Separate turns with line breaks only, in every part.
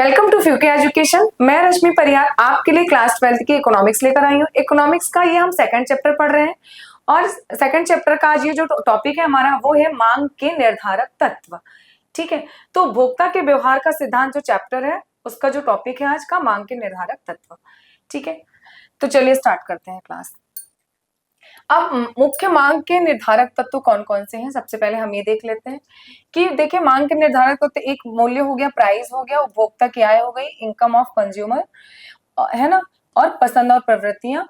Welcome to फ्यूके education. मैं रश्मि परिहार आपके लिए क्लास 12th की इकोनॉमिक्स लेकर आई हूँ। इकोनॉमिक्स का ये हम सेकंड चैप्टर पढ़ रहे हैं और सेकंड चैप्टर का आज ये जो टॉपिक है हमारा वो है मांग के निर्धारक तत्व। ठीक है, तो उपभोक्ता के व्यवहार का सिद्धांत जो चैप्टर है उसका जो टॉपिक है आज का मांग के निर्धारक तत्व। ठीक है, तो चलिए स्टार्ट करते हैं क्लास। अब मुख्य मांग के निर्धारक तत्व कौन कौन से हैं, सबसे पहले हम ये देख लेते हैं कि देखिए मांग के निर्धारक तत्व एक मूल्य हो गया, प्राइस हो गया, उपभोक्ता की आय हो गई, इनकम ऑफ कंज्यूमर है ना, और पसंद और प्रवृत्तियां,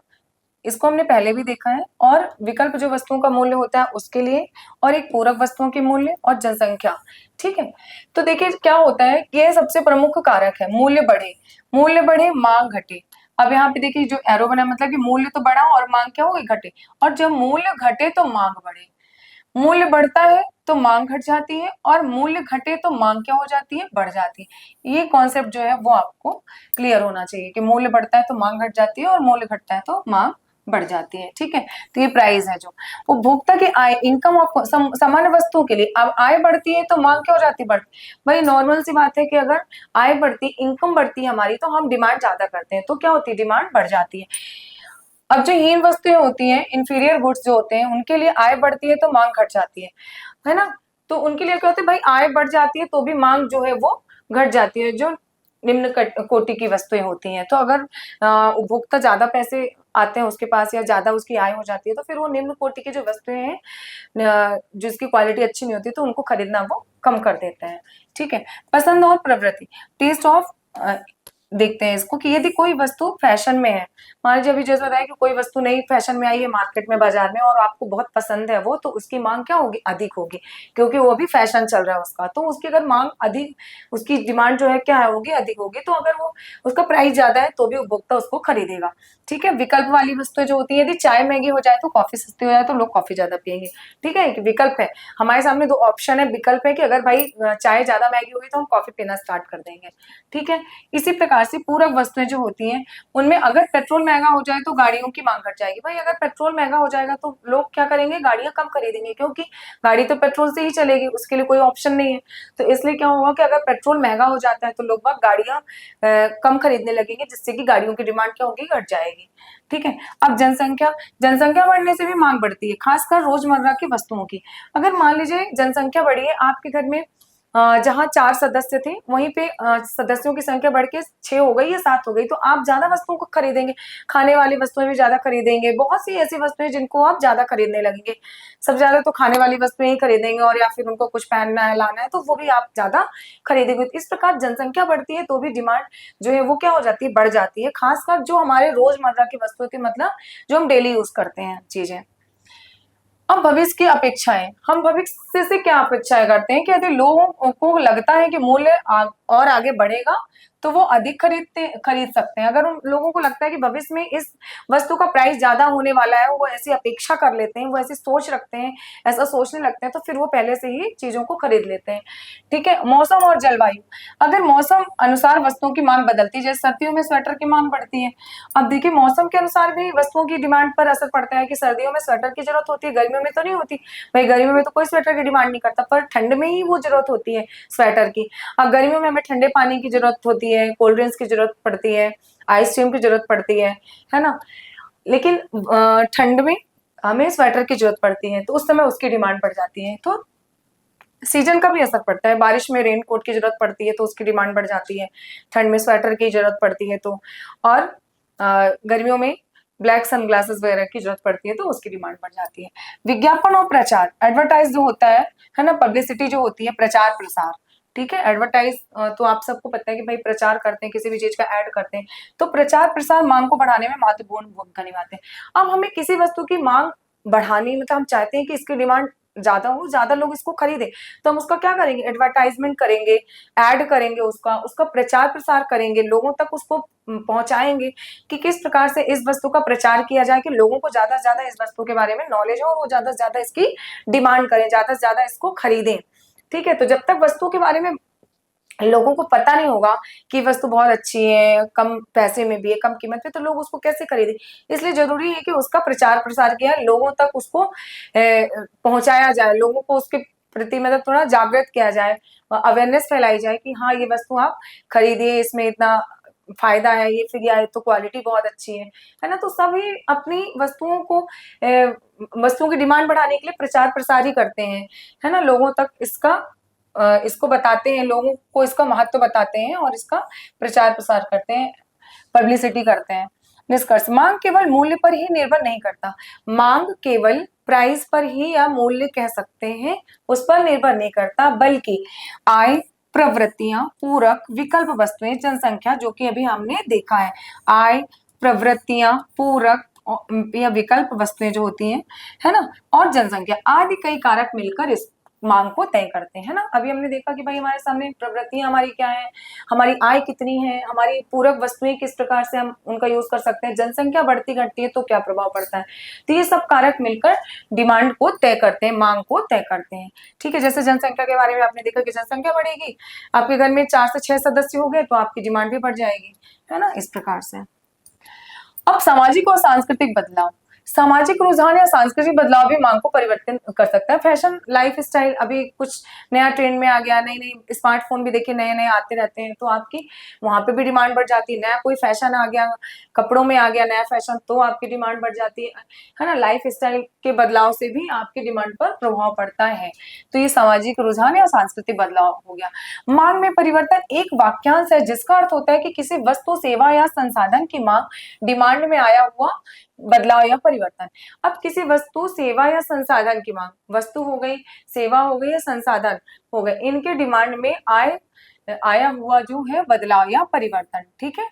इसको हमने पहले भी देखा है, और विकल्प जो वस्तुओं का मूल्य होता है उसके लिए, और एक पूरक वस्तुओं के मूल्य और जनसंख्या। ठीक है, तो देखिए क्या होता है कि ये सबसे प्रमुख कारक है। मूल्य बढ़े मांग घटे। अब यहाँ पे देखिए जो एरो बना मतलब कि मूल्य तो बढ़ा और मांग क्या हो गई, घटे। और जब मूल्य घटे तो मांग बढ़े, मूल्य बढ़ता है तो मांग घट जाती है, और मूल्य घटे तो मांग क्या हो जाती है, बढ़ जाती है। ये कॉन्सेप्ट जो है वो आपको क्लियर होना चाहिए कि मूल्य बढ़ता है तो मांग घट जाती है और मूल्य घटता है तो मांग बढ़ जाती है। ठीक है, तो ये प्राइस है जो उपभोक्ता की आय, इनकम ऑफ सामान्य वस्तुओं के लिए। अब आय बढ़ती है तो मांग क्या हो जाती है, बढ़ती। भाई नॉर्मल सी बात है कि अगर आय बढ़ती, इनकम बढ़ती है हमारी, तो हम डिमांड ज्यादा करते हैं, तो क्या होती है, डिमांड बढ़ जाती है। अब जो हीन वस्तुएं होती हैं, इंफीरियर गुड्स जो होते हैं, उनके लिए आय बढ़ती है तो मांग घट जाती है ना। तो उनके लिए क्या होता है, भाई आय बढ़ जाती है तो भी मांग जो है वो घट जाती है, जो निम्न कोटि की वस्तुएं होती हैं। तो अगर उपभोक्ता ज्यादा पैसे आते हैं उसके पास या ज्यादा उसकी आय हो जाती है, तो फिर वो निम्न कोटि की जो वस्तुएं हैं जिसकी क्वालिटी अच्छी नहीं होती, तो उनको खरीदना वो कम कर देते हैं। ठीक है, पसंद और प्रवृत्ति, टेस्ट ऑफ, देखते हैं इसको कि यदि कोई वस्तु फैशन में है, मान लीजिए अभी जैसा है कि कोई वस्तु नई फैशन में आई है मार्केट में, बाजार में, और आपको बहुत पसंद है वो, तो उसकी मांग क्या होगी, अधिक होगी, क्योंकि वो भी फैशन चल रहा है उसका। तो उसकी अगर मांग अधिक, उसकी डिमांड जो है क्या है, होगी, अधिक होगी। तो अगर वो उसका प्राइस ज्यादा है तो भी उपभोक्ता उसको खरीदेगा। ठीक है, विकल्प वाली वस्तु जो होती है, यदि चाय महंगी हो जाए तो कॉफी सस्ती हो जाए तो लोग कॉफी ज्यादा पियेंगे। ठीक है, विकल्प है हमारे सामने, दो ऑप्शन है। विकल्प है कि अगर भाई चाय ज्यादा महंगी होगी तो हम कॉफी पीना स्टार्ट कर देंगे। ठीक है, इसी प्रकार से पूरक वस्तुएं जो होती हैं, उनमें अगर पेट्रोल महंगा हो जाए तो गाड़ियों की मांग घट जाएगी। भाई अगर पेट्रोल महंगा हो जाएगा तो लोग क्या करेंगे, गाड़ियां कम खरीदेंगे, क्योंकि गाड़ी तो पेट्रोल से ही चलेगी, उसके लिए कोई ऑप्शन नहीं है। तो इसलिए क्या होगा कि अगर पेट्रोल महंगा हो जाता है तो लोग बाग गाड़ियां कम खरीदने लगेंगे, जिससे कि गाड़ियों की डिमांड क्या होगी, घट जाएगी। ठीक है, अब जनसंख्या बढ़ने से भी मांग बढ़ती है, खासकर रोजमर्रा की वस्तुओं की। अगर मान लीजिए जनसंख्या बढ़ी है, आपके घर में जहां 4 सदस्य थे वहीं पे सदस्यों की संख्या बढ़ के 6 हो गई या 7 हो गई, तो आप ज्यादा वस्तुओं को खरीदेंगे, खाने वाली वस्तुएं भी ज्यादा खरीदेंगे। बहुत सी ऐसी वस्तुएं जिनको आप ज्यादा खरीदने लगेंगे, सब ज्यादा तो खाने वाली वस्तुएं ही खरीदेंगे, और या फिर उनको कुछ पहनना है, लाना है, तो वो भी आप ज्यादा खरीदेंगे। इस प्रकार जनसंख्या बढ़ती है तो भी डिमांड जो है वो क्या हो जाती है, बढ़ जाती है, खासकर जो हमारे रोजमर्रा की वस्तुओं के, मतलब जो हम डेली यूज करते हैं चीजें। अब भविष्य की अपेक्षाएं, हम भविष्य से क्या अपेक्षाएं करते हैं कि यदि लोगों को लगता है कि मूल्य और आगे बढ़ेगा तो वो अधिक खरीद सकते हैं। अगर उन लोगों को लगता है कि भविष्य में इस वस्तु का प्राइस ज्यादा होने वाला है, वो ऐसी अपेक्षा कर लेते हैं, वो ऐसी सोच रखते हैं, ऐसा सोचने लगते हैं, तो फिर वो पहले से ही चीजों को खरीद लेते हैं। ठीक है, मौसम और जलवायु, अगर मौसम अनुसार वस्तुओं की मांग बदलती है, जैसे सर्दियों में स्वेटर की मांग बढ़ती है। अब देखिए मौसम के अनुसार भी वस्तुओं की डिमांड पर असर पड़ता है कि सर्दियों में स्वेटर की जरूरत होती है, गर्मियों में तो नहीं होती। भाई गर्मियों में तो कोई स्वेटर की डिमांड नहीं करता, पर ठंड में ही वो जरूरत होती है स्वेटर की। अब गर्मियों में हमें ठंडे पानी की जरूरत होती है, कोल्ड ड्रिंक्स की जरूरत पड़ती है, आइसक्रीम की जरूरत पड़ती है ना। लेकिन ठंड में हमें स्वेटर की जरूरत पड़ती है, तो उस समय उसकी डिमांड बढ़ जाती है। तो सीजन का भी असर पड़ता है, बारिश में रेन कोट की जरूरत पड़ती है तो उसकी डिमांड बढ़ जाती है, ठंड में स्वेटर की जरूरत पड़ती है तो, और गर्मियों में ब्लैक सनग्लासेस वगैरह की जरूरत पड़ती है तो उसकी डिमांड बढ़ जाती है। विज्ञापन और प्रचार, एडवर्टाइज जो होता है ना, पब्लिसिटी जो होती है, प्रचार प्रसार। ठीक है, एडवर्टाइज तो आप सबको पता है कि भाई प्रचार करते हैं, किसी भी चीज का ऐड करते हैं, तो प्रचार प्रसार मांग को बढ़ाने में महत्वपूर्ण भूमिका निभाते हैं। अब हमें किसी वस्तु की मांग बढ़ानी, मतलब हम चाहते हैं कि इसकी डिमांड ज्यादा हो, ज्यादा लोग इसको खरीदे, तो हम उसका क्या करेंगे, एडवर्टाइजमेंट करेंगे, ऐड करेंगे, उसका उसका प्रचार प्रसार करेंगे, लोगों तक उसको पहुंचाएंगे कि किस प्रकार से इस वस्तु का प्रचार किया जाए कि लोगों को ज्यादा से ज्यादा इस वस्तु के बारे में नॉलेज हो और वो ज्यादा से ज्यादा इसकी डिमांड करें, ज्यादा से ज्यादा इसको खरीदें। ठीक है, तो जब तक वस्तु के बारे में लोगों को पता नहीं होगा कि वस्तु बहुत अच्छी है, कम पैसे में भी है, कम कीमत पे, तो लोग उसको कैसे खरीदे। इसलिए जरूरी है कि उसका प्रचार प्रसार किया, लोगों तक उसको पहुंचाया जाए, लोगों को उसके प्रति मतलब थोड़ा जागृत किया जाए, अवेयरनेस फैलाई जाए कि हाँ ये वस्तु आप खरीदिए, इसमें इतना फायदा है, ये फ्री आए तो क्वालिटी बहुत अच्छी है ना। तो सभी अपनी वस्तुओं की डिमांड बढ़ाने के लिए प्रचार प्रसार ही करते हैं, है ना। लोगों तक इसको बताते हैं, लोगों को इसका महत्व बताते हैं और इसका प्रचार प्रसार करते हैं, पब्लिसिटी करते हैं। निष्कर्ष, मांग केवल मूल्य पर ही निर्भर नहीं करता। मांग केवल प्राइस पर ही या मूल्य कह सकते हैं उस पर निर्भर नहीं करता, बल्कि आय, प्रवृत्तियां, पूरक, विकल्प वस्तुएं, जनसंख्या, जो कि अभी हमने देखा है, आय, प्रवृत्तियां, पूरक या विकल्प वस्तुएं जो होती हैं, है ना, और जनसंख्या आदि कई कारक मिलकर इस मांग को तय करते हैं ना। अभी हमने देखा कि भाई हमारे सामने प्रवृत्तियां हमारी क्या है, हमारी आय कितनी है, हमारी पूरक वस्तुएं किस प्रकार से हम उनका यूज कर सकते हैं, जनसंख्या बढ़ती घटती है तो क्या प्रभाव पड़ता है। तो ये सब कारक मिलकर डिमांड को तय करते हैं, मांग को तय करते हैं। ठीक है, जैसे जनसंख्या के बारे में आपने देखा कि जनसंख्या बढ़ेगी, आपके घर में 4 से 6 सदस्य हो गए तो आपकी डिमांड भी बढ़ जाएगी, है ना, इस प्रकार से। अब सामाजिक और सांस्कृतिक बदलाव, सामाजिक रुझान या सांस्कृतिक बदलाव भी मांग को परिवर्तन कर सकता है। फैशन, लाइफ स्टाइल, अभी कुछ नया ट्रेंड में आ गया, नई नई स्मार्टफोन भी देखिए नए नए आते रहते हैं, तो आपकी वहां पे भी डिमांड बढ़ जाती है। नया कोई फैशन आ गया, कपड़ों में आ गया नया फैशन, तो आपकी डिमांड बढ़ जाती है ना। लाइफ स्टाइल के बदलाव से भी आपकी डिमांड पर प्रभाव पड़ता है। तो ये सामाजिक रुझान या सांस्कृतिक बदलाव हो गया। मांग में परिवर्तन एक वाक्यांश है जिसका अर्थ होता है कि किसी वस्तु, सेवा या संसाधन की मांग डिमांड में आया हुआ बदलाव या परिवर्तन। अब किसी वस्तु, सेवा या संसाधन की मांग, वस्तु हो गई, सेवा हो गई या संसाधन हो गए, इनके डिमांड में आया हुआ जो है बदलाव या परिवर्तन। ठीक है,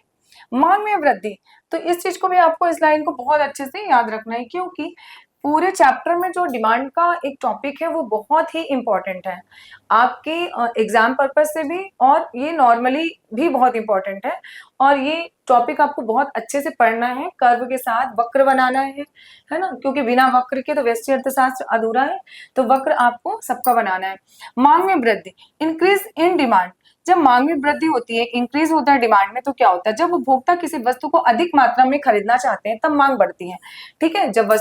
मांग में वृद्धि, तो इस चीज को भी आपको, इस लाइन को बहुत अच्छे से याद रखना है, क्योंकि पूरे चैप्टर में जो डिमांड का एक टॉपिक है वो बहुत ही इंपॉर्टेंट है आपके एग्जाम पर्पज से भी, और ये नॉर्मली भी बहुत इंपॉर्टेंट है। और ये टॉपिक आपको बहुत अच्छे से पढ़ना है, कर्व के साथ वक्र बनाना है ना, क्योंकि बिना वक्र के तो व्यष्टि अर्थशास्त्र अधूरा है, तो वक्र आपको सबका बनाना है। मांग में वृद्धि, इंक्रीज इन डिमांड, जब मांग में वृद्धि होती है, इंक्रीज होता है डिमांड में, तो क्या होता है, जब उपभोक्ता किसी वस्तु को अधिक मात्रा में खरीदना चाहते हैं तब मांग बढ़ती है। ठीक है, जब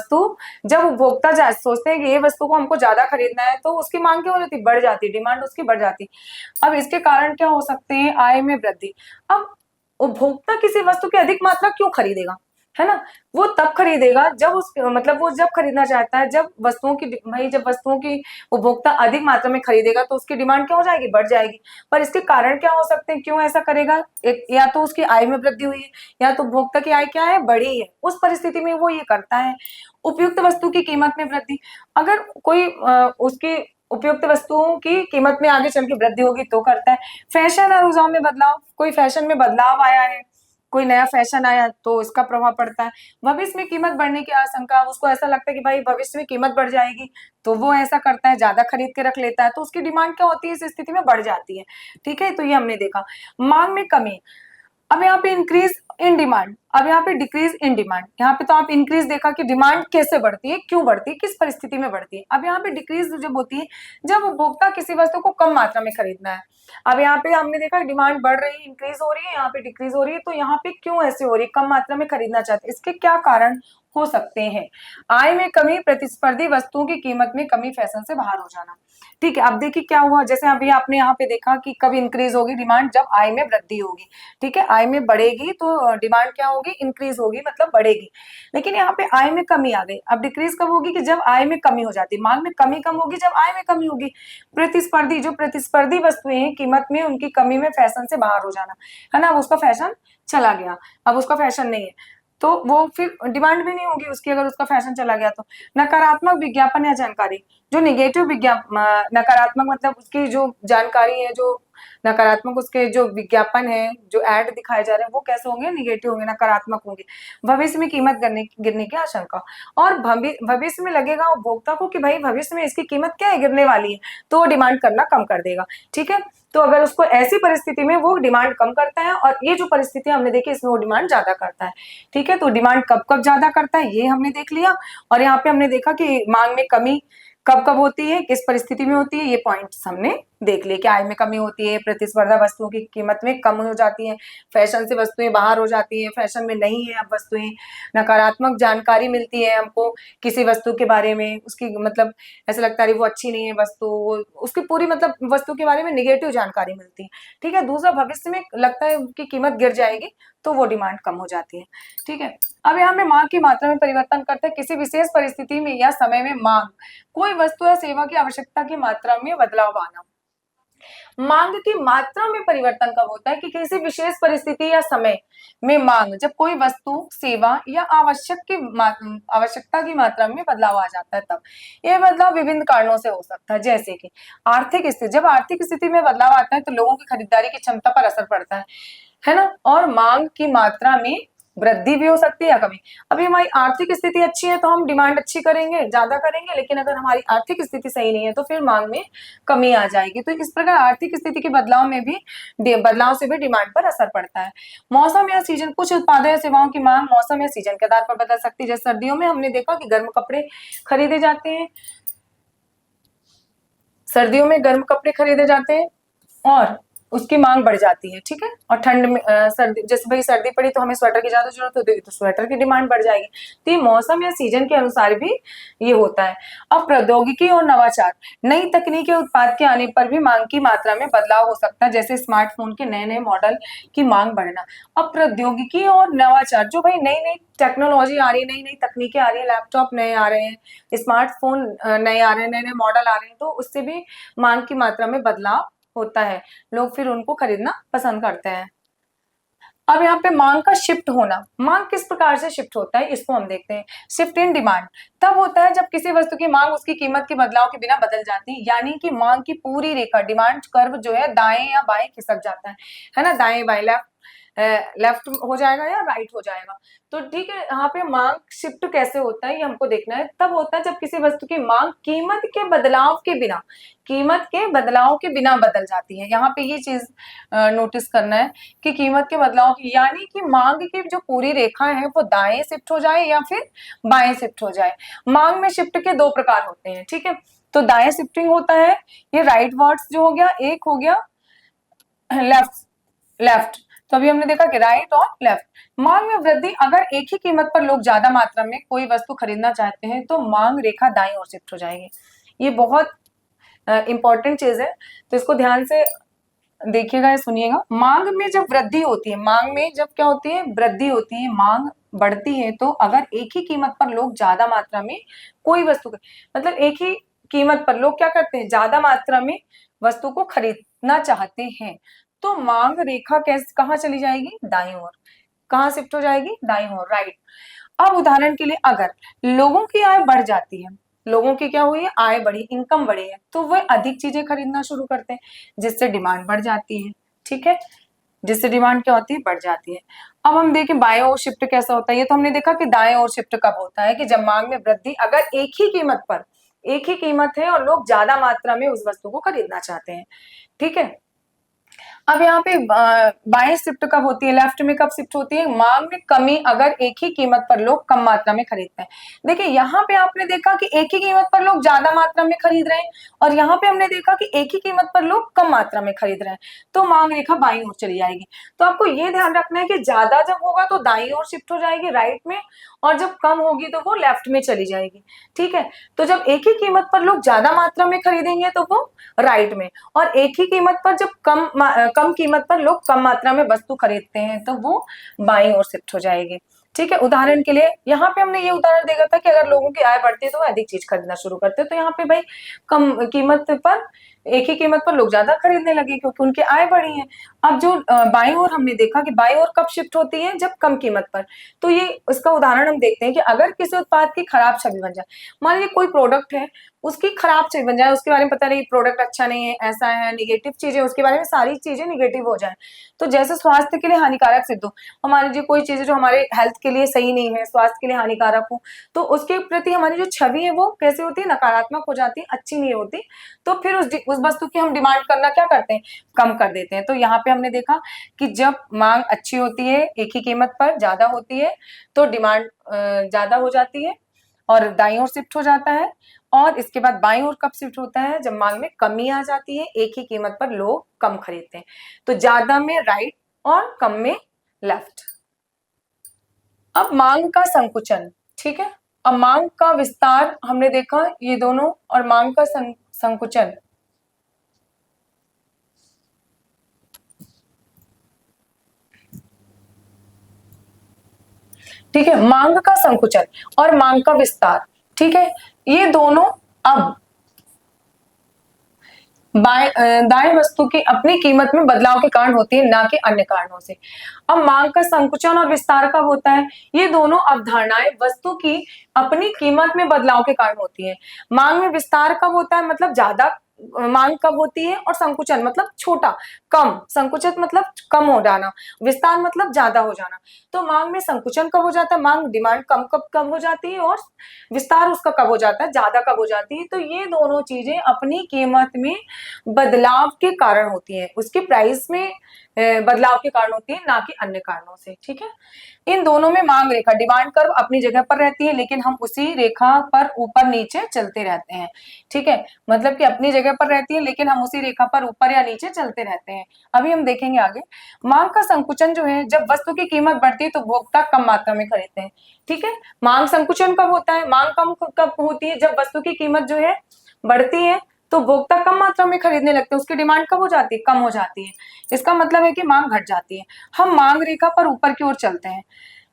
उपभोक्ता सोचते हैं कि ये वस्तु को हमको ज्यादा खरीदना है, तो उसकी मांग क्या हो जाती है, बढ़ जाती है, डिमांड उसकी बढ़ जाती है। अब इसके कारण क्या हो सकते हैं, आय में वृद्धि। अब उपभोक्ता किसी वस्तु की अधिक मात्रा क्यों खरीदेगा, है ना, वो तब खरीदेगा जब वो जब खरीदना चाहता है, जब वस्तुओं की उपभोक्ता अधिक मात्रा में खरीदेगा तो उसकी डिमांड क्या हो जाएगी, बढ़ जाएगी। पर इसके कारण क्या हो सकते हैं, क्यों ऐसा करेगा, या तो उसकी आय में वृद्धि हुई है, या तो उपभोक्ता की आय क्या है, बढ़ी है, उस परिस्थिति में वो ये करता है। उपयुक्त वस्तु की कीमत में वृद्धि, अगर कोई उसकी उपयुक्त वस्तुओं की कीमत में आगे चल के वृद्धि होगी तो करता है। फैशन और रुझान में बदलाव, कोई फैशन में बदलाव आया है, कोई नया फैशन आया तो इसका प्रभाव पड़ता है। भविष्य में कीमत बढ़ने की आशंका, उसको ऐसा लगता है कि भाई भविष्य में कीमत बढ़ जाएगी, तो वो ऐसा करता है, ज्यादा खरीद के रख लेता है, तो उसकी डिमांड क्या होती है, इस स्थिति में बढ़ जाती है। ठीक है, तो ये हमने देखा। मांग में कमी, अब यहाँ पे इंक्रीज इन डिमांड, अब यहाँ पे डिक्रीज इन डिमांड। यहाँ पे तो आप इंक्रीज देखा कि डिमांड कैसे बढ़ती है, क्यों बढ़ती है, किस परिस्थिति में बढ़ती है। अब यहाँ पे डिक्रीज जब होती है, जब उपभोक्ता किसी वस्तु को कम मात्रा में खरीदना है। अब यहाँ पे हमने देखा डिमांड बढ़ रही है, इंक्रीज हो रही है, यहाँ पे डिक्रीज हो रही है, तो यहाँ पे क्यों ऐसे हो रही है, कम मात्रा में खरीदना चाहते हैं, इसके क्या कारण हो सकते हैं। आय में कमी, प्रतिस्पर्धी वस्तुओं की कीमत में कमी, फैशन से बाहर हो जाना। ठीक है, अब देखिए क्या हुआ, जैसे अभी आपने यहाँ पे देखा कि कब इंक्रीज होगी डिमांड, जब आय में वृद्धि होगी। ठीक है, आय में बढ़ेगी तो डिमांड क्या होगी, इंक्रीज होगी, मतलब बढ़ेगी। लेकिन यहाँ पे आय में कमी आ गई। अब डिक्रीज कब होगी, कि जब आय में कमी हो जाती है, मांग में कमी कम होगी जब आय में कमी होगी। प्रतिस्पर्धी वस्तुएं कीमत में उनकी कमी में फैशन से बाहर हो जाना, है ना, उसका फैशन चला गया, अब उसका फैशन नहीं है, तो वो फिर डिमांड भी नहीं होगी उसकी, अगर उसका फैशन चला गया तो। नकारात्मक विज्ञापन या जानकारी, जो निगेटिव नकारात्मक मतलब उसकी जो जानकारी है, जो नकारात्मक उसके जो विज्ञापन है, जो एड दिखाए जा रहे हैं, वो कैसे होंगे, निगेटिव होंगे, नकारात्मक होंगे। भविष्य में कीमत गिरने की आशंका, और भविष्य में लगेगा उपभोक्ता को कि भाई भविष्य में इसकी कीमत क्या है, गिरने वाली है, तो वो डिमांड करना कम कर देगा। ठीक है, तो अगर उसको ऐसी परिस्थिति में वो डिमांड कम करता है, और ये जो परिस्थिति हमने देखी इसमें वो डिमांड ज्यादा करता है। ठीक है, तो डिमांड कब कब ज्यादा करता है ये हमने देख लिया, और यहाँ पे हमने देखा कि मांग में कमी कब कब होती है, किस परिस्थिति में होती है, ये पॉइंट्स हमने देख लिए कि आय में कमी होती है, प्रतिस्पर्धा वस्तुओं की कीमत में कम हो जाती है, फैशन से वस्तुएं बाहर हो जाती हैं, फैशन में नहीं है अब वस्तुएं, नकारात्मक जानकारी मिलती है हमको किसी वस्तु के बारे में, उसकी मतलब ऐसा लगता है वो अच्छी नहीं है वस्तु, उसकी पूरी मतलब वस्तु के बारे में निगेटिव जानकारी मिलती है। ठीक है, दूसरा भविष्य में लगता है उनकी कीमत गिर जाएगी तो वो डिमांड कम हो जाती है। ठीक है, अब यहाँ पे मांग की मात्रा में परिवर्तन करते हैं, किसी विशेष परिस्थिति में या समय में मांग, कोई वस्तु या सेवा की आवश्यकता की मात्रा में बदलाव आना। मांग की मात्रा में परिवर्तन कब होता है कि किसी विशेष परिस्थिति या समय में मांग, जब कोई वस्तु सेवा या आवश्यकता की मात्रा में बदलाव आ जाता है तब। यह बदलाव विभिन्न कारणों से हो सकता है, जैसे कि आर्थिक स्थिति, जब आर्थिक स्थिति में बदलाव आता है तो लोगों की खरीदारी की क्षमता पर असर पड़ता है ना, और मांग की मात्रा में वृद्धि भी हो सकती है या कमी। अभी हमारी आर्थिक स्थिति अच्छी है तो हम डिमांड अच्छी करेंगे, ज्यादा करेंगे, लेकिन अगर हमारी आर्थिक स्थिति सही नहीं है तो फिर मांग में कमी आ जाएगी। तो इस प्रकार आर्थिक स्थिति के बदलाव में भी बदलाव से भी डिमांड पर असर पड़ता है। मौसम या सीजन, कुछ उत्पादों या सेवाओं की मांग मौसम या सीजन के आधार पर बदल सकती है। जैसे सर्दियों में हमने देखा कि गर्म कपड़े खरीदे जाते हैं, सर्दियों में गर्म कपड़े खरीदे जाते हैं और उसकी मांग बढ़ जाती है। ठीक है, और ठंड में सर्दी, जैसे भाई सर्दी पड़ी तो हमें स्वेटर की ज्यादा जरूरत होती है तो स्वेटर की डिमांड बढ़ जाएगी। तो ये मौसम या सीजन के अनुसार भी ये होता है। अब प्रौद्योगिकी और नवाचार, नई तकनीकी उत्पाद के आने पर भी मांग की मात्रा में बदलाव हो सकता है, जैसे स्मार्टफोन के नए नए मॉडल की मांग बढ़ना। अब प्रौद्योगिकी और नवाचार, जो भाई नई नई टेक्नोलॉजी आ रही है, नई नई तकनीकें आ रही है, लैपटॉप नए आ रहे हैं, स्मार्टफोन नए आ रहे हैं, नए नए मॉडल आ रहे हैं, तो उससे भी मांग की मात्रा में बदलाव होता है, लोग फिर उनको खरीदना पसंद करते हैं। अब यहाँ पे मांग का शिफ्ट होना, मांग किस प्रकार से शिफ्ट होता है इसको हम देखते हैं। शिफ्ट इन डिमांड तब होता है जब किसी वस्तु की मांग उसकी कीमत के बदलाव के बिना बदल जाती है, यानी कि मांग की पूरी रेखा, डिमांड कर्व जो है दाएं या बाएं खिसक जाता है ना, दाएं बाएं, लेफ्ट हो जाएगा या राइट हो जाएगा। तो ठीक है, यहाँ पे मांग शिफ्ट कैसे होता है ये हमको देखना है। तब होता है जब किसी वस्तु की मांग कीमत के बदलाव के बिना, कीमत के बदलाव के बिना बदल जाती है। यहाँ पे ये चीज नोटिस करना है कि कीमत के बदलाव की, यानी कि मांग की जो पूरी रेखा है वो दाएं शिफ्ट हो जाए या फिर बाएं शिफ्ट हो जाए। मांग में शिफ्ट के दो प्रकार होते हैं। ठीक है, तो दाएं शिफ्टिंग होता है, ये राइट वर्ड्स जो हो गया, एक हो गया लेफ्ट लेफ्ट। तो अभी हमने देखा कि राइट और लेफ्ट। मांग में वृद्धि, अगर एक ही कीमत पर लोग ज्यादा मात्रा में कोई वस्तु खरीदना चाहते हैं तो मांग रेखा दाईं ओर शिफ्ट हो जाएगी। ये बहुत इंपॉर्टेंट चीज है, तो इसको ध्यान से देखिएगा, सुनिएगा। मांग में जब वृद्धि होती है, मांग में जब क्या होती है, वृद्धि होती है, मांग बढ़ती है, तो अगर एक ही कीमत पर लोग ज्यादा मात्रा में कोई वस्तु, मतलब एक ही कीमत पर लोग क्या करते हैं, ज्यादा मात्रा में वस्तु को खरीदना चाहते हैं, तो मांग रेखा कैसे कहाँ चली जाएगी, दाईं ओर। कहाँ शिफ्ट हो जाएगी, दाईं ओर, राइट। अब उदाहरण के लिए अगर लोगों की आय बढ़ जाती है, लोगों की क्या हुई है, आय बढ़ी, इनकम बढ़ी है, तो वह अधिक चीजें खरीदना शुरू करते हैं, जिससे डिमांड बढ़ जाती है। ठीक है, जिससे डिमांड क्या होती है, बढ़ जाती है। अब हम देखें बाएं ओर शिफ्ट कैसा होता है। ये तो हमने देखा कि दाएं ओर शिफ्ट कब होता है, कि जब मांग में वृद्धि, अगर एक ही कीमत पर, एक ही कीमत है और लोग ज्यादा मात्रा में उस वस्तु को खरीदना चाहते हैं। ठीक है, अब यहाँ पे बाएं शिफ्ट कब होती है, लेफ्ट में कब शिफ्ट होती है, मांग में कमी, अगर एक ही कीमत पर लोग कम मात्रा में खरीदते हैं। देखिए यहाँ पे आपने देखा कि एक ही कीमत पर लोग ज्यादा मात्रा में खरीद रहे हैं, और यहाँ पे हमने देखा कि एक ही कीमत पर लोग कम मात्रा में खरीद रहे हैं, तो मांग रेखा बाईं ओर चली जाएगी। तो आपको ये ध्यान रखना है कि ज्यादा जब होगा तो दाईं ओर शिफ्ट हो जाएगी, राइट में, और जब कम होगी तो वो लेफ्ट में चली जाएगी। ठीक है, तो जब एक ही कीमत पर लोग ज्यादा मात्रा में खरीदेंगे तो वो राइट में, और एक ही कीमत पर जब कम कीमत पर लोग कम मात्रा में वस्तु खरीदते हैं तो वो बाईं ओर शिफ्ट हो जाएगी। ठीक है, उदाहरण के लिए यहाँ पे हमने ये उदाहरण देखा था कि अगर लोगों की आय बढ़ती है तो वो अधिक चीज खरीदना शुरू करते हैं, तो यहाँ पे भाई कम कीमत पर, एक ही कीमत पर लोग ज्यादा खरीदने लगे क्योंकि उनकी आय बढ़ी है। अब जो बाईं ओर हमने देखा कि बाईं ओर कब शिफ्ट होती है, जब कम कीमत पर। तो ये इसका उदाहरण हम देखते हैं कि अगर किसी उत्पाद की खराब छवि बन जाए, मान लीजिए कोई प्रोडक्ट है उसकी खराब छवि बन जाए, उसके बारे में पता नहीं प्रोडक्ट अच्छा नहीं है, ऐसा है, निगेटिव चीजें उसके बारे में, सारी चीजें निगेटिव हो जाए, तो जैसे स्वास्थ्य के लिए हानिकारक सिद्ध हो, और मान लीजिए कोई चीजें जो हमारे हेल्थ के लिए सही नहीं है, स्वास्थ्य के लिए हानिकारक हो, तो उसके प्रति हमारी जो छवि है वो कैसे होती है, नकारात्मक हो जाती है, अच्छी नहीं होती। तो फिर उस वस्तु की हम डिमांड करना क्या करते हैं, कम कर देते हैं। तो यहाँ पे हमने देखा कि जब मांग अच्छी होती है, एक ही कीमत पर ज्यादा होती है, तो डिमांड ज्यादा हो जाती है, और दाईं ओर शिफ्ट हो जाता है। और इसके बाद बाईं ओर कब शिफ्ट होता है, जब मांग में कमी आ जाती है, एक ही कीमत पर लोग कम खरीदते हैं। तो ज्यादा में राइट और कम में लेफ्ट। अब मांग का संकुचन, ठीक है। अब मांग का विस्तार हमने देखा ये दोनों, और मांग का संकुचन। ठीक है, मांग का संकुचन और मांग का विस्तार, ठीक है, ये दोनों अब दाएं वस्तु की अपनी कीमत में बदलाव के कारण होती है, ना कि अन्य कारणों से। अब मांग का संकुचन और विस्तार कब होता है, ये दोनों अवधारणाएं वस्तु की अपनी कीमत में बदलाव के कारण होती है। मांग में विस्तार कब होता है, मतलब ज्यादा मांग कब होती है, और संकुचन मतलब छोटा, कम, संकुचित मतलब कम हो जाना, विस्तार मतलब ज्यादा हो जाना। तो मांग में संकुचन कब हो जाता है, मांग डिमांड कब हो जाती है, और विस्तार उसका कब हो जाता है, ज्यादा कब हो जाती है। तो ये दोनों चीजें अपनी कीमत में बदलाव के कारण होती है, उसके प्राइस में बदलाव के कारण होती है, ना कि अन्य कारणों से। ठीक है, इन दोनों में मांग रेखा, डिमांड कर्व अपनी जगह पर रहती है, लेकिन हम उसी रेखा पर ऊपर नीचे चलते रहते हैं। ठीक है, मतलब कि अपनी जगह पर रहती है, लेकिन हम उसी रेखा पर ऊपर या नीचे चलते रहते हैं। अभी हम देखेंगे आगे। मांग का संकुचन जो है, जब वस्तु की कीमत बढ़ती है तो उपभोक्ता कम मात्रा में खरीदते हैं। ठीक है, मांग संकुचन कब होता है, मांग कम कब होती है, जब वस्तु की कीमत जो है बढ़ती है तो उपभोक्ता कम मात्रा में खरीदने लगते हैं, उसकी डिमांड कब हो जाती है, कम हो जाती है। इसका मतलब है कि मांग घट जाती है। हम मांग रेखा पर ऊपर की ओर चलते हैं।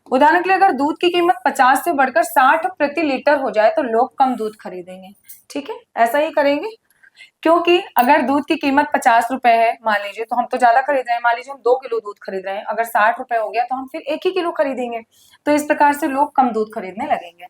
उदाहरण के लिए अगर दूध की कीमत 50 से बढ़कर 60 प्रति लीटर हो जाए तो लोग कम दूध खरीदेंगे। ठीक है, ऐसा ही करेंगे, क्योंकि अगर दूध की कीमत 50 रुपए है मान लीजिए, तो हम तो ज्यादा खरीद रहे हैं, मान लीजिए हम 2 किलो दूध खरीद रहे हैं, अगर 60 रुपए हो गया तो हम फिर 1 ही किलो खरीदेंगे। तो इस प्रकार से लोग कम दूध खरीदने लगेंगे।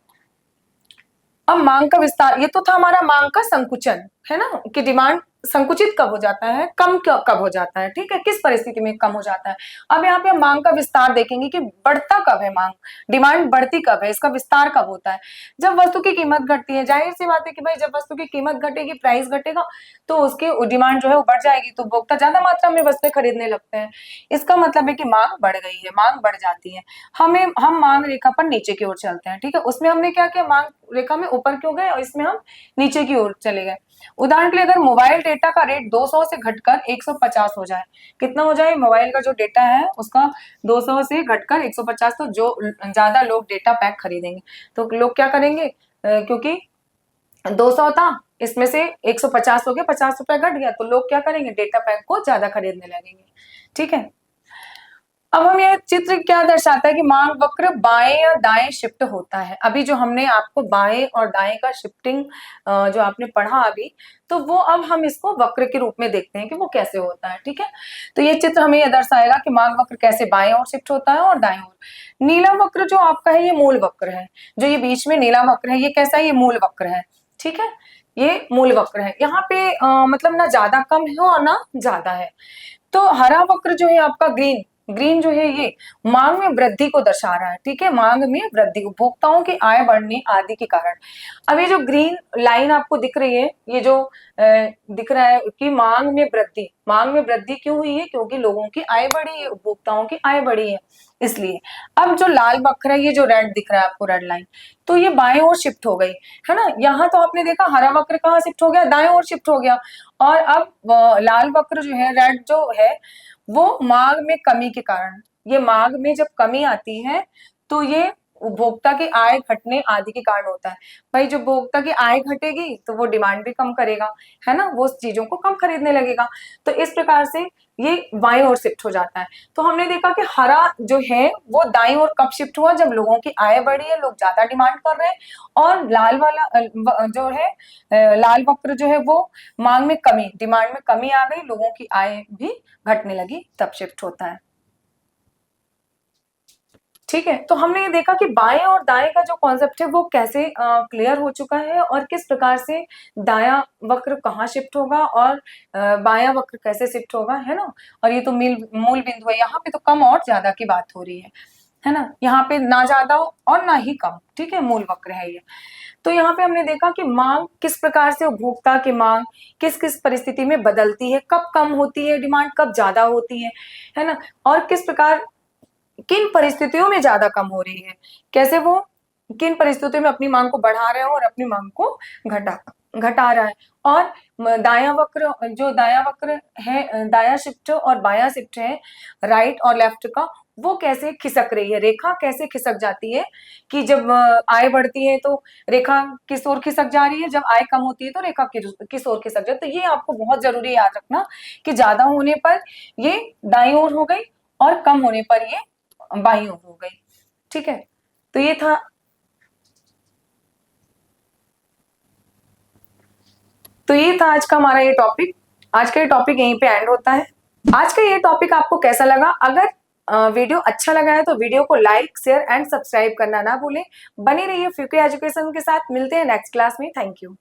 अब मांग का विस्तार, ये तो था हमारा मांग का संकुचन, है ना, कि डिमांड संकुचित कब हो जाता है, कम कब हो जाता है, ठीक है, किस परिस्थिति में कम हो जाता है। अब यहाँ पे हम मांग का विस्तार देखेंगे कि बढ़ता कब है मांग, डिमांड बढ़ती कब है, इसका विस्तार कब होता है, जब वस्तु की कीमत घटती है। जाहिर सी बात है कि भाई जब वस्तु की कीमत घटेगी, प्राइस घटेगा, तो उसकी डिमांड जो है वो बढ़ जाएगी, तो उपभोक्ता ज्यादा मात्रा में वस्तुएं खरीदने लगते हैं। इसका मतलब है कि मांग बढ़ गई है, मांग बढ़ जाती है। हम मांग रेखा पर नीचे की ओर चलते हैं। ठीक है, उसमें हमने क्या किया, मांग रेखा में ऊपर क्यों गए और इसमें हम नीचे की ओर चले गए। उदाहरण के लिए अगर मोबाइल डेटा का रेट 200 से घटकर 150 हो जाए, कितना हो जाए, मोबाइल का जो डेटा है उसका 200 से घटकर 150, तो जो ज्यादा लोग डेटा पैक खरीदेंगे, तो लोग क्या करेंगे, क्योंकि 200 था, इसमें से 150 हो गया, 50 रुपए घट गया, तो लोग क्या करेंगे, डेटा पैक को ज्यादा खरीदने लगेंगे। ठीक है, अब हम यह चित्र क्या दर्शाता है कि मांग वक्र बाएं या दाएं शिफ्ट होता है। अभी जो हमने आपको बाएं और दाएं का शिफ्टिंग जो आपने पढ़ा अभी, तो वो अब हम इसको वक्र के रूप में देखते हैं कि वो कैसे होता है। ठीक है, तो ये चित्र हमें यह दर्शाएगा कि मांग वक्र कैसे बाएं ओर शिफ्ट होता है और दाएं ओर। नीला वक्र जो आपका है, ये मूल वक्र है, जो ये बीच में नीला वक्र है, ये कैसा है, ये मूल वक्र है। ठीक है, ये मूल वक्र है, यहाँ पे मतलब ना ज्यादा कम है और ना ज्यादा है। तो हरा वक्र जो है आपका ग्रीन, ग्रीन जो है ये मांग में वृद्धि को दर्शा रहा है। ठीक है, मांग में वृद्धि, उपभोक्ताओं की आय बढ़ने आदि के कारण। अब ये जो ग्रीन लाइन आपको दिख रही है, ये जो दिख रहा है कि मांग में वृद्धि, मांग में वृद्धि क्यों हुई है, क्योंकि लोगों की आय बढ़ी है, उपभोक्ताओं की आय बढ़ी है, इसलिए। अब जो लाल वक्र है, ये जो रेड दिख रहा है आपको, रेड लाइन, तो ये बाएं ओर शिफ्ट हो गई, है ना। यहाँ तो आपने देखा हरा वक्र कहाँ शिफ्ट हो गया, दाएं ओर शिफ्ट हो गया। और अब लाल वक्र जो है, रेड जो है, वो मांग में कमी के कारण, ये मांग में जब कमी आती है तो ये उपभोक्ता की आय घटने आदि के कारण होता है। भाई जो उपभोक्ता की आय घटेगी तो वो डिमांड भी कम करेगा, है ना, वो चीजों को कम खरीदने लगेगा। तो इस प्रकार से ये बाईं ओर शिफ्ट हो जाता है। तो हमने देखा कि हरा जो है वो दाईं ओर कब शिफ्ट हुआ, जब लोगों की आय बढ़ी है, लोग ज्यादा डिमांड कर रहे हैं। और लाल वाला जो है, लाल वक्र जो है, वो मांग में कमी, डिमांड में कमी आ गई, लोगों की आय भी घटने लगी, तब शिफ्ट होता है। ठीक है, तो हमने ये देखा कि बाएं और दाएं का जो कॉन्सेप्ट है वो कैसे क्लियर हो चुका है, और किस प्रकार से दायां वक्र कहाँ शिफ्ट होगा और बायां वक्र कैसे शिफ्ट होगा, है ना। और ये तो मूल बिंदु है, यहाँ पे तो कम और ज्यादा की बात हो रही है ना, यहाँ पे ना ज्यादा और ना ही कम। ठीक है, मूल वक्र है ये। तो यहाँ पे हमने देखा कि मांग किस प्रकार से, उपभोक्ता की मांग किस किस परिस्थिति में बदलती है, कब कम होती है डिमांड, कब ज्यादा होती है ना, और किस प्रकार, किन परिस्थितियों में ज्यादा कम हो रही है, कैसे वो किन परिस्थितियों में अपनी मांग को बढ़ा रहे हो और अपनी मांग को घटा रहा है। और दायां वक्र, जो दायां वक्र है, दायां शिफ्ट और बायां शिफ्ट है, राइट और लेफ्ट का, वो कैसे खिसक रही है, रेखा कैसे खिसक जाती है कि जब आय बढ़ती है तो रेखा किस ओर खिसक जा रही है, जब आय कम होती है तो रेखा किस ओर खिसक जाती है। तो ये आपको बहुत जरूरी याद रखना कि ज्यादा होने पर ये दाईं ओर हो गई और कम होने पर ये बाईं ओर हो गई। ठीक है, तो ये था आज का हमारा ये टॉपिक। आज का ये टॉपिक यहीं पे एंड होता है। आज का ये टॉपिक आपको कैसा लगा? अगर वीडियो अच्छा लगा है तो वीडियो को लाइक, शेयर एंड सब्सक्राइब करना ना भूलें। बने रहिए फ्यूके एजुकेशन के साथ। मिलते हैं नेक्स्ट क्लास में। Thank you.